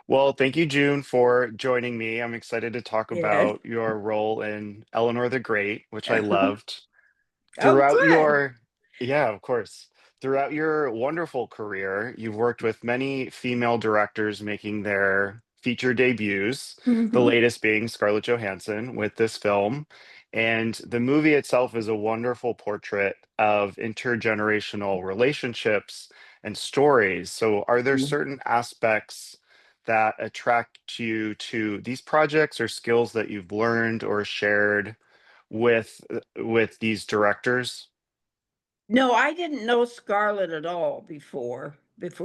Well, thank you, June, for joining me. I'm excited to talk Yes. about your role in Eleanor the Great, which I loved. Oh, Throughout good. your, yeah, of course. Throughout your wonderful career, you've worked with many female directors making their feature debuts, the Hmm. latest being Scarlett Johansson with this film. And the movie itself is a wonderful portrait of intergenerational relationships and stories. So, are there certain aspects that attract you to these projects or skills that you've learned or shared with these directors? No, I didn't know Scarlett at all before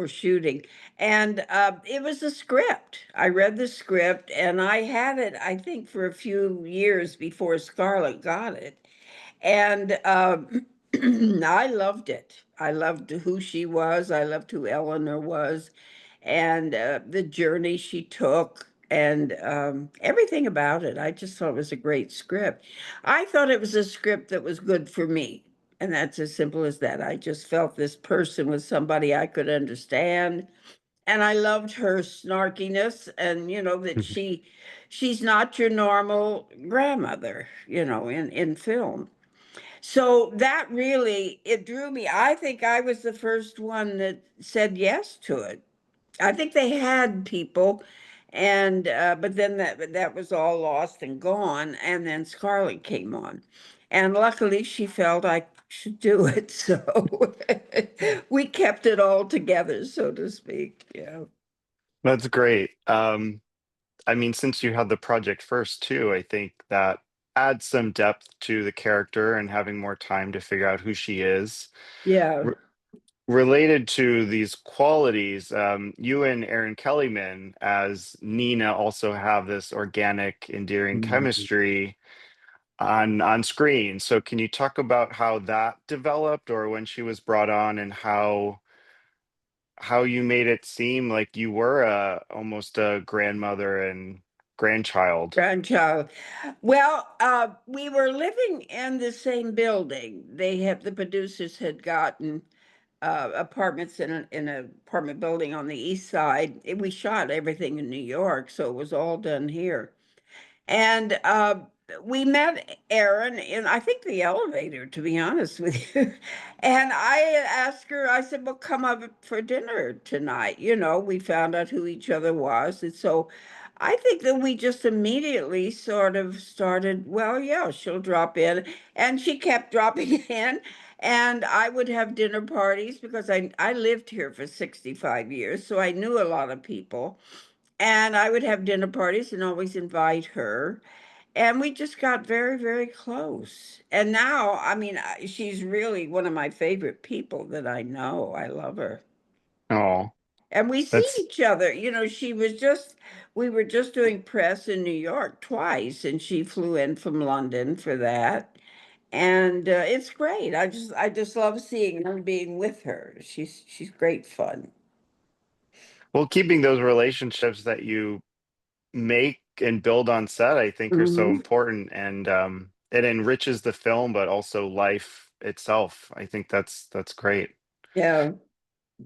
shooting, and it was a script. I read the script, and I had it, I think, for a few years before Scarlett got it, and I loved it. I loved who she was. I loved who Eleanor was, and the journey she took, and everything about it. I just thought it was a great script. I thought it was a script that was good for me. And that's as simple as that. I just felt this person was somebody I could understand. And I loved her snarkiness and that she's not your normal grandmother, in film. So that really it drew me. I think I was the first one that said yes to it. I think they had people, and but then that was all lost and gone, and then Scarlett came on, and luckily she felt I should do it, so we kept it all together, so to speak. Yeah. That's great. I mean, since you had the project first too, I think that adds some depth to the character and having more time to figure out who she is. Yeah. Re Related to these qualities, you and Erin Kellyman as Nina also have this organic, endearing Mhm. chemistry on screen. So can you talk about how that developed or when she was brought on and how you made it seem like you were almost a grandmother and grandchild? Grandchild. Well, we were living in the same building. The producers had gotten apartments in a apartment building on the east side. We shot everything in New York, so it was all done here. And we met Erin in, I think, the elevator, to be honest with you. And I asked her, I said, well, come up for dinner tonight. We found out who each other was. And so I think that we just immediately sort of started, well, yeah, she'll drop in. And she kept dropping in. And I would have dinner parties because I lived here for 65 years. So I knew a lot of people. And I would have dinner parties and always invite her. And we just got very, very close. And now, I mean, she's really one of my favorite people that I know. I love her. Oh, And we see that's each other. We were just doing press in New York twice, and she flew in from London for that. And it's great. I just love seeing her and being with her. She's great fun. well, keeping those relationships that you make and build on set, I think are so Hmm. important and it enriches the film, but also life itself. I think that's great. Yeah.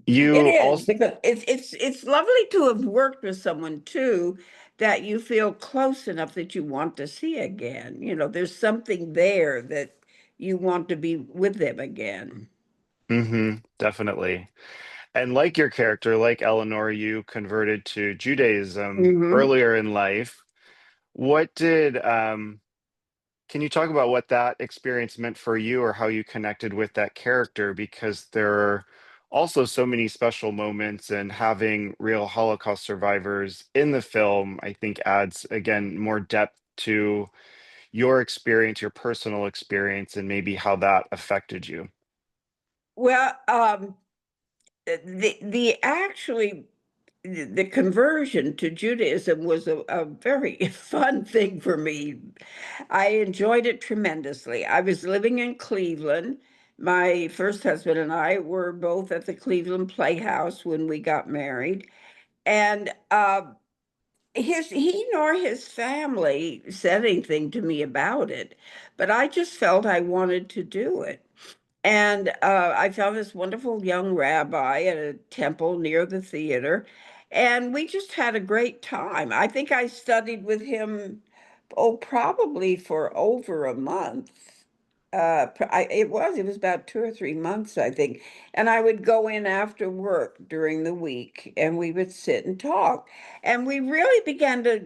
It You is also, because it's lovely to have worked with someone too that you feel close enough that you want to see again. There's something there that you want to be with them again. definitely. And like your character, like Eleanor, you converted to Judaism Hmm. earlier in life. What did can you talk about what that experience meant for you or how you connected with that character? Because there are also so many special moments, and having real Holocaust survivors in the film, I think, adds again more depth to your experience, your personal experience, and maybe how that affected you. Well, the actually the conversion to Judaism was a very fun thing for me. I enjoyed it tremendously. I was living in Cleveland. My first husband and I were both at the Cleveland Playhouse when we got married. And he nor his family said anything to me about it, but I just felt I wanted to do it. And I found this wonderful young rabbi at a temple near the theater. And we just had a great time. I think I studied with him, oh, probably for over a month. It was about 2 or 3 months, I think. And I would go in after work during the week and we would sit and talk. And we really began to,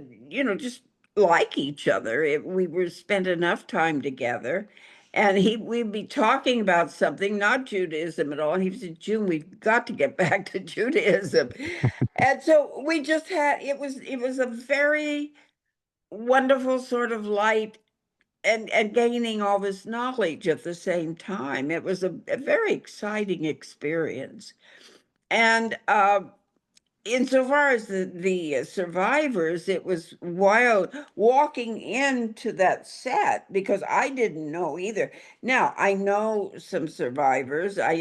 just like each other. We were spent enough time together. And we'd be talking about something, not Judaism at all. And he said, June, we've got to get back to Judaism. And so we just had, it was a very wonderful sort of light and gaining all this knowledge at the same time. It was a very exciting experience. And insofar as the survivors, it was wild walking into that set because I didn't know either. Now, I know some survivors. I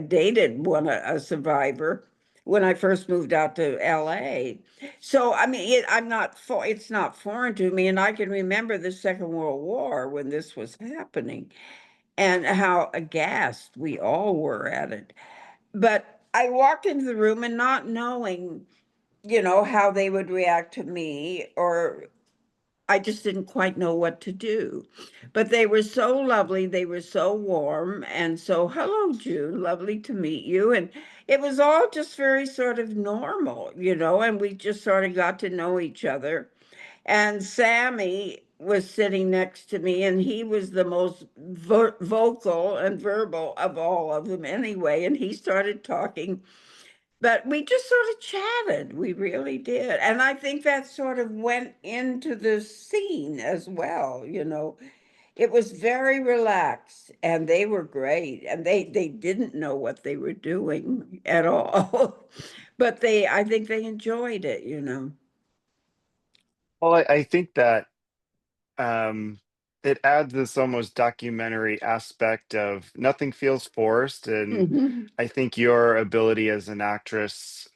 dated a survivor when I first moved out to LA. So, I mean, it's not foreign to me. And I can remember the Second World War when this was happening and how aghast we all were at it. But I walked into the room and not knowing, how they would react to me, or I just didn't quite know what to do. But they were so lovely. They were so warm. And so, hello, June, lovely to meet you. And it was all just very sort of normal, and we just sort of got to know each other. And Sammy was sitting next to me, and he was the most vocal and verbal of all of them anyway. And he started talking, but we just sort of chatted. We really did. And I think that sort of went into the scene as well. It was very relaxed, and they were great. And they didn't know what they were doing at all. But I think they enjoyed it. Well, I think that um, it adds this almost documentary aspect of nothing feels forced, and Mhm. I think your ability as an actress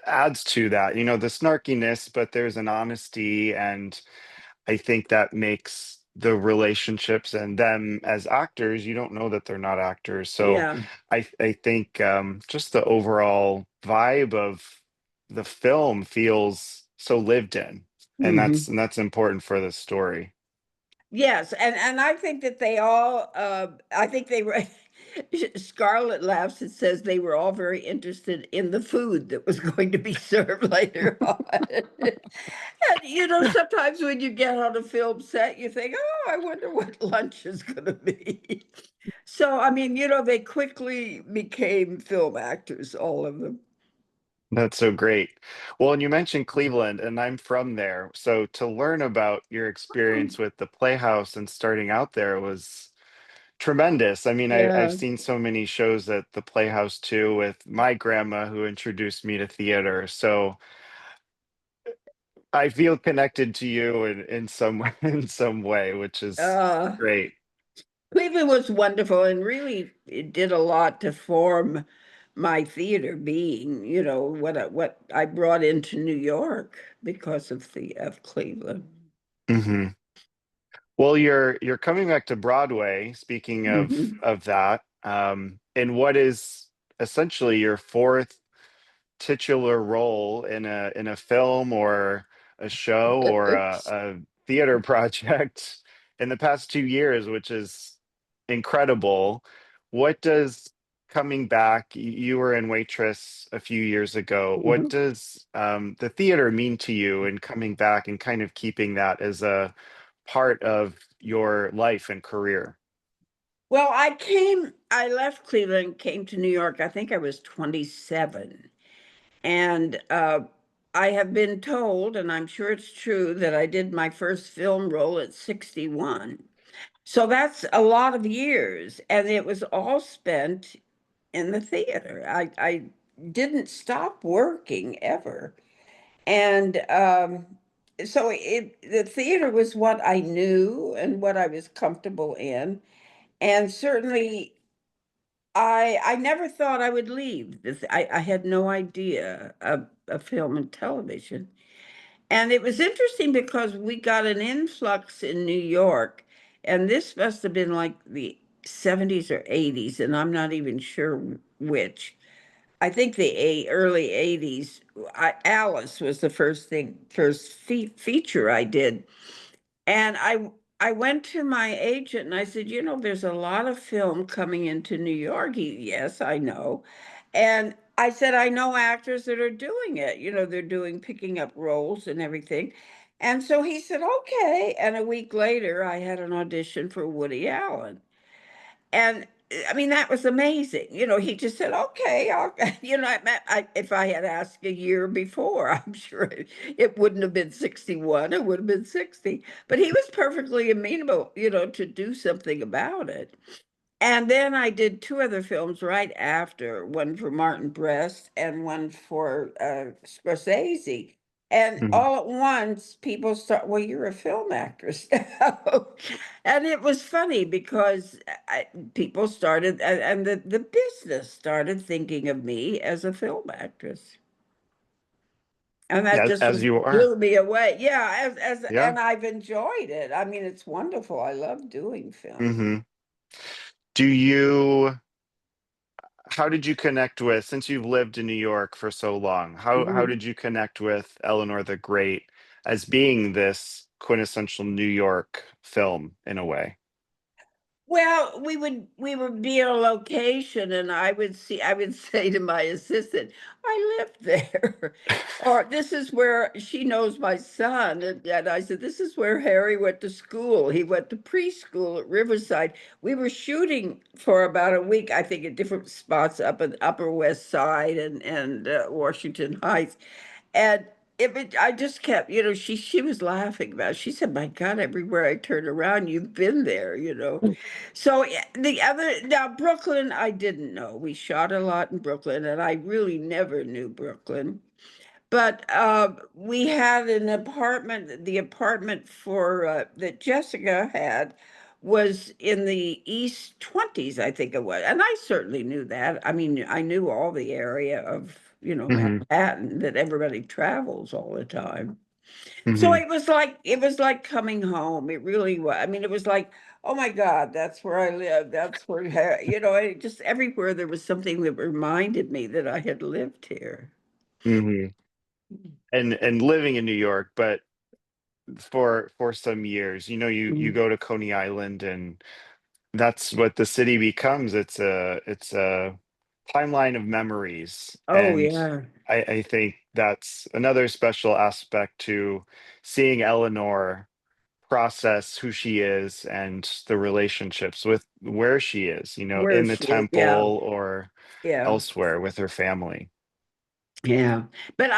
adds to that. The snarkiness, but there's an honesty, and I think that makes the relationships and them as actors, you don't know that they're not actors. So Yeah. I think just the overall vibe of the film feels so lived in, and that's Mhm. and that's important for the story. Yes, and I think that they all I think they were Scarlett laughs and says they were all very interested in the food that was going to be served later on. And sometimes when you get on a film set, you think, oh, I wonder what lunch is going to be. So, I mean, they quickly became film actors, all of them. That's so great. Well, and you mentioned Cleveland, and I'm from there. So to learn about your experience with the Playhouse and starting out there was tremendous. I mean, I've Yeah. seen so many shows at the Playhouse too with my grandma who introduced me to theater. So I feel connected to you in some in some way, which is Uh, great. Cleveland was wonderful and really it did a lot to form my theater being, what I brought into New York because of Cleveland. Hmm. Well, you're coming back to Broadway, speaking Mhm. of that, in what is essentially your fourth titular role in a film or a show or a theater project in the past 2 years, which is incredible. What does coming back, you were in Waitress a few years ago. What Mhm. does the theater mean to you in coming back and kind of keeping that as a part of your life and career? Well, I left Cleveland, came to New York. I think I was 27. And I have been told, and I'm sure it's true, that I did my first film role at 61. So that's a lot of years, and it was all spent in the theater. I didn't stop working ever. And so the theater was what I knew and what I was comfortable in. And certainly I never thought I would leave. I had no idea of film and television. And it was interesting because we got an influx in New York, and this must have been like the 70s or 80s, and I'm not even sure which, I think early 80s. Alice was the first feature I did. And I went to my agent and I said, you know, there's a lot of film coming into New York. Yes, I know. And I said, I know actors that are doing it. You know, they're doing picking up roles and everything. And so he said, okay. And a week later, I had an audition for Woody Allen. And I mean, that was amazing. You know, he just said, okay, you know, if I had asked a year before, I'm sure it wouldn't have been 61, it would have been 60. But he was perfectly amenable, you know, to do something about it. And then I did two other films right after, one for Martin Brest and one for Scorsese. And Mhm. all at once, people start, well, you're a film actress. And it was funny because people started, and the business started thinking of me as a film actress. And that Yeah, just as was you are. blew me away. Yeah, Yeah. and I've enjoyed it. I mean, it's wonderful. I love doing film. Hmm. Do you, how did you connect with, since you've lived in New York for so long, how Mhm. did you connect with Eleanor the Great as being this quintessential New York film in a way? Well, we would be on location and I would say to my assistant, I live there. Or this is where she knows my son. And I said, this is where Harry went to school. He went to preschool at Riverside. We were shooting for about a week, I think, at different spots up in Upper West Side and Washington Heights. And I just kept, you know, she was laughing about it. She said, "My God, everywhere I turn around, you've been there, you know." So yeah, the other now Brooklyn, I didn't know. We shot a lot in Brooklyn, and I really never knew Brooklyn. But we had an apartment. The apartment for that Jessica had was in the East 20s, I think it was. And I certainly knew that. I mean, I knew all the area of, you know, Hmm. Manhattan that everybody travels all the time. So Hmm. it was like coming home. It really was. I mean, it was like, oh my God, that's where I live. That's where, you know, just everywhere there was something that reminded me that I had lived here. Hmm. And living in New York, but for some years, you Mhm. go to Coney Island, and that's what the city becomes. It's a timeline of memories, Oh and yeah. I think that's another special aspect to seeing Eleanor process who she is and the relationships with where she is, Where in the she is. Yeah. temple or Yeah. elsewhere with her family. Yeah. But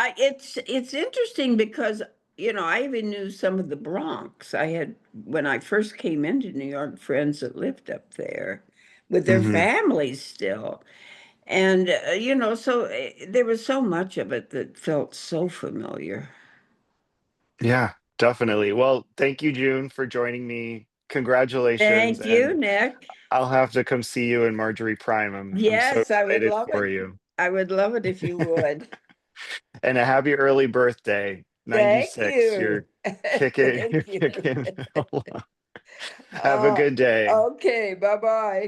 it's interesting because, you know, I even knew some of the Bronx. I had when I first came into New York, friends that lived up there with their Hmm. families still. And you know, so there was so much of it that felt so familiar. Yeah, definitely. Well, thank you, June, for joining me. Congratulations, Thank you, and Nick. I'll have to come see you in Marjorie Prime. I'm so Yes, I would excited love for it. you. I would love it if you would. And a happy early birthday. Thank 96. you. You're kicking, Thank you're you. kicking along. Have a Uh, good day. okay, bye-bye.